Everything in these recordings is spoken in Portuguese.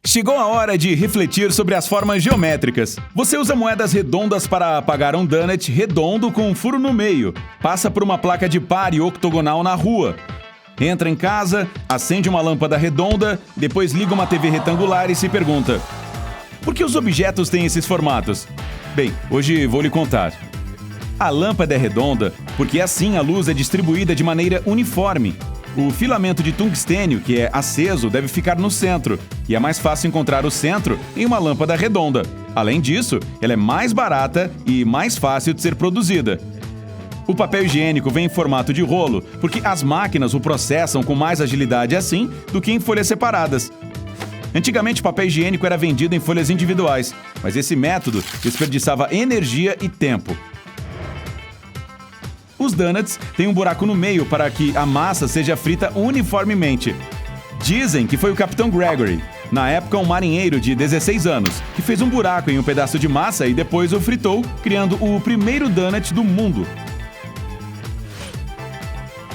Chegou a hora de refletir sobre as formas geométricas. Você usa moedas redondas para pagar um donut redondo com um furo no meio, passa por uma placa de pare octogonal na rua, entra em casa, acende uma lâmpada redonda, depois liga uma TV retangular e se pergunta: por que os objetos têm esses formatos? Bem, hoje vou lhe contar. A lâmpada é redonda porque assim a luz é distribuída de maneira uniforme. O filamento de tungstênio, que é aceso, deve ficar no centro, e é mais fácil encontrar o centro em uma lâmpada redonda. Além disso, ela é mais barata e mais fácil de ser produzida. O papel higiênico vem em formato de rolo, porque as máquinas o processam com mais agilidade assim do que em folhas separadas. Antigamente, o papel higiênico era vendido em folhas individuais, mas esse método desperdiçava energia e tempo. Os donuts têm um buraco no meio para que a massa seja frita uniformemente. Dizem que foi o Capitão Gregory, na época um marinheiro de 16 anos, que fez um buraco em um pedaço de massa e depois o fritou, criando o primeiro donut do mundo.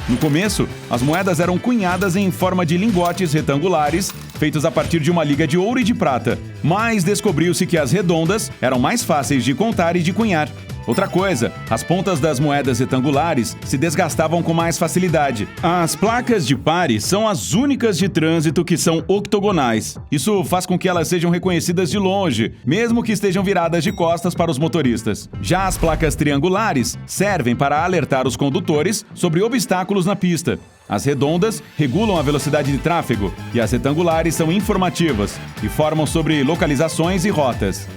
No começo, as moedas eram cunhadas em forma de lingotes retangulares, feitos a partir de uma liga de ouro e de prata, mas descobriu-se que as redondas eram mais fáceis de contar e de cunhar. Outra coisa, as pontas das moedas retangulares se desgastavam com mais facilidade. As placas de pare são as únicas de trânsito que são octogonais. Isso faz com que elas sejam reconhecidas de longe, mesmo que estejam viradas de costas para os motoristas. Já as placas triangulares servem para alertar os condutores sobre obstáculos na pista. As redondas regulam a velocidade de tráfego e as retangulares são informativas, informam sobre localizações e rotas.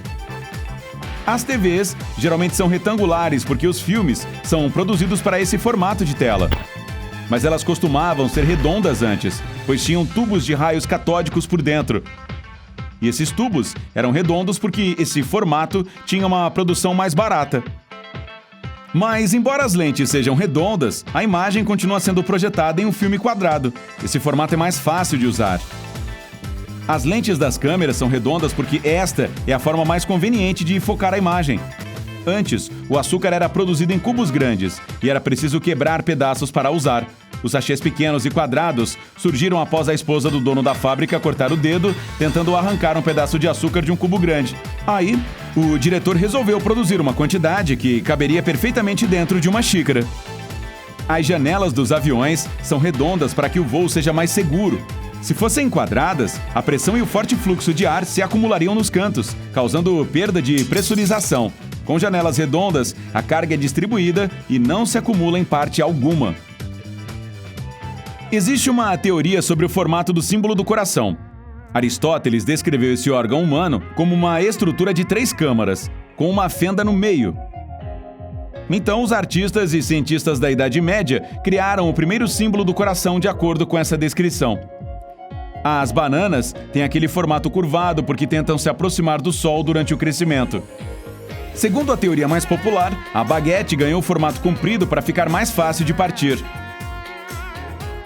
As TVs geralmente são retangulares porque os filmes são produzidos para esse formato de tela. Mas elas costumavam ser redondas antes, pois tinham tubos de raios catódicos por dentro. E esses tubos eram redondos porque esse formato tinha uma produção mais barata. Mas, embora as lentes sejam redondas, a imagem continua sendo projetada em um filme quadrado. Esse formato é mais fácil de usar. As lentes das câmeras são redondas porque esta é a forma mais conveniente de focar a imagem. Antes, o açúcar era produzido em cubos grandes e era preciso quebrar pedaços para usar. Os sachês pequenos e quadrados surgiram após a esposa do dono da fábrica cortar o dedo tentando arrancar um pedaço de açúcar de um cubo grande. Aí, o diretor resolveu produzir uma quantidade que caberia perfeitamente dentro de uma xícara. As janelas dos aviões são redondas para que o voo seja mais seguro. Se fossem quadradas, a pressão e o forte fluxo de ar se acumulariam nos cantos, causando perda de pressurização. Com janelas redondas, a carga é distribuída e não se acumula em parte alguma. Existe uma teoria sobre o formato do símbolo do coração. Aristóteles descreveu esse órgão humano como uma estrutura de 3 câmaras, com uma fenda no meio. Então, os artistas e cientistas da Idade Média criaram o primeiro símbolo do coração de acordo com essa descrição. As bananas têm aquele formato curvado porque tentam se aproximar do Sol durante o crescimento. Segundo a teoria mais popular, a baguete ganhou o formato comprido para ficar mais fácil de partir.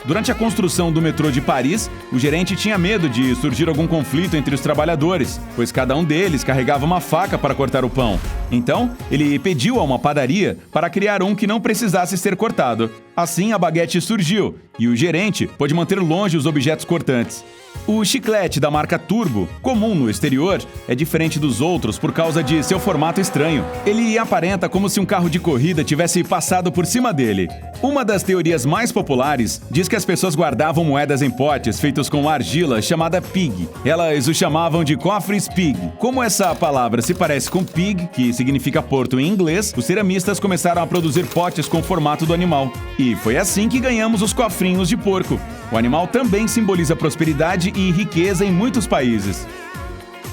Durante a construção do metrô de Paris, o gerente tinha medo de surgir algum conflito entre os trabalhadores, pois cada um deles carregava uma faca para cortar o pão. Então, ele pediu a uma padaria para criar um que não precisasse ser cortado. Assim, a baguete surgiu e o gerente pôde manter longe os objetos cortantes. O chiclete da marca Turbo, comum no exterior, é diferente dos outros por causa de seu formato estranho. Ele aparenta como se um carro de corrida tivesse passado por cima dele. Uma das teorias mais populares diz que as pessoas guardavam moedas em potes feitos com argila chamada pig. Elas o chamavam de cofres pig. Como essa palavra se parece com pig, que significa porto em inglês, os ceramistas começaram a produzir potes com o formato do animal. E foi assim que ganhamos os cofrinhos de porco. O animal também simboliza prosperidade e riqueza em muitos países.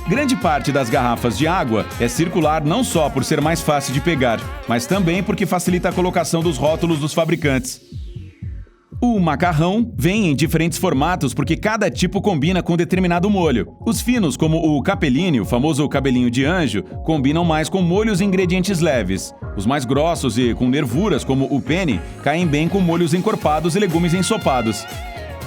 Grande parte das garrafas de água é circular não só por ser mais fácil de pegar, mas também porque facilita a colocação dos rótulos dos fabricantes. O macarrão vem em diferentes formatos porque cada tipo combina com determinado molho. Os finos, como o capellini, o famoso cabelinho de anjo, combinam mais com molhos e ingredientes leves. Os mais grossos e com nervuras, como o penne, caem bem com molhos encorpados e legumes ensopados.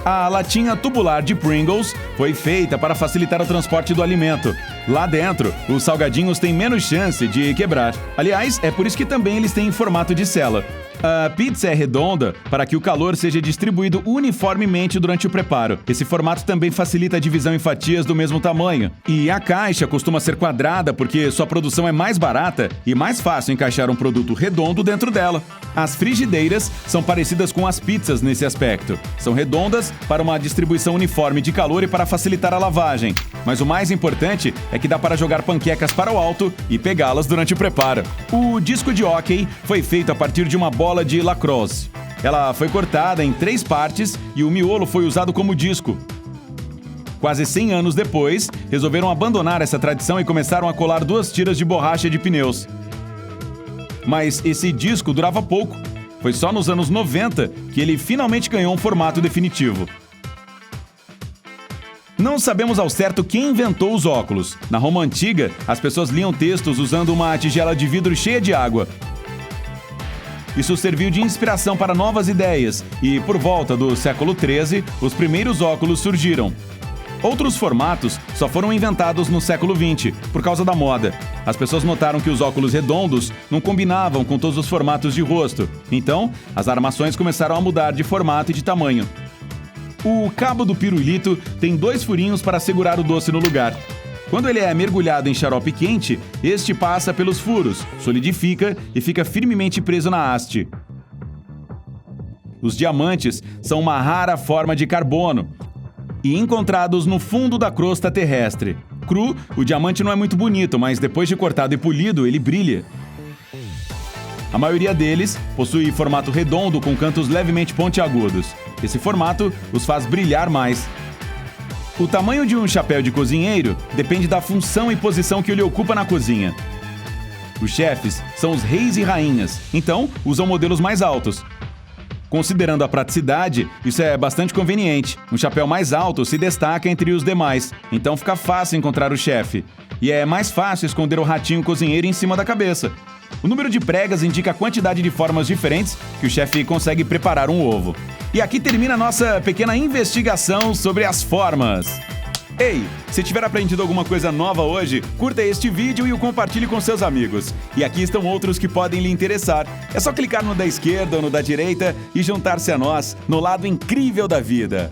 A latinha tubular de Pringles foi feita para facilitar o transporte do alimento. Lá dentro, os salgadinhos têm menos chance de quebrar. Aliás, é por isso que também eles têm formato de cela. A pizza é redonda para que o calor seja distribuído uniformemente durante o preparo. Esse formato também facilita a divisão em fatias do mesmo tamanho. E a caixa costuma ser quadrada porque sua produção é mais barata e mais fácil encaixar um produto redondo dentro dela. As frigideiras são parecidas com as pizzas nesse aspecto. São redondas para uma distribuição uniforme de calor e para facilitar a lavagem. Mas o mais importante é que dá para jogar panquecas para o alto e pegá-las durante o preparo. O disco de hóquei foi feito a partir de uma bola de lacrosse. Ela foi cortada em 3 partes e o miolo foi usado como disco. Quase 100 anos depois, resolveram abandonar essa tradição e começaram a colar 2 tiras de borracha de pneus. Mas esse disco durava pouco. Foi só nos anos 90 que ele finalmente ganhou um formato definitivo. Não sabemos ao certo quem inventou os óculos. Na Roma Antiga, as pessoas liam textos usando uma tigela de vidro cheia de água. Isso serviu de inspiração para novas ideias e, por volta do século XIII, os primeiros óculos surgiram. Outros formatos só foram inventados no século XX, por causa da moda. As pessoas notaram que os óculos redondos não combinavam com todos os formatos de rosto. Então, as armações começaram a mudar de formato e de tamanho. O cabo do pirulito tem 2 furinhos para segurar o doce no lugar. Quando ele é mergulhado em xarope quente, este passa pelos furos, solidifica e fica firmemente preso na haste. Os diamantes são uma rara forma de carbono e encontrados no fundo da crosta terrestre. Cru, o diamante não é muito bonito, mas depois de cortado e polido, ele brilha. A maioria deles possui formato redondo com cantos levemente pontiagudos. Esse formato os faz brilhar mais. O tamanho de um chapéu de cozinheiro depende da função e posição que ele ocupa na cozinha. Os chefes são os reis e rainhas, então usam modelos mais altos. Considerando a praticidade, isso é bastante conveniente. Um chapéu mais alto se destaca entre os demais, então fica fácil encontrar o chefe. E é mais fácil esconder o ratinho cozinheiro em cima da cabeça. O número de pregas indica a quantidade de formas diferentes que o chefe consegue preparar um ovo. E aqui termina a nossa pequena investigação sobre as formas. Ei, se tiver aprendido alguma coisa nova hoje, curta este vídeo e o compartilhe com seus amigos. E aqui estão outros que podem lhe interessar. É só clicar no da esquerda ou no da direita e juntar-se a nós no lado incrível da vida.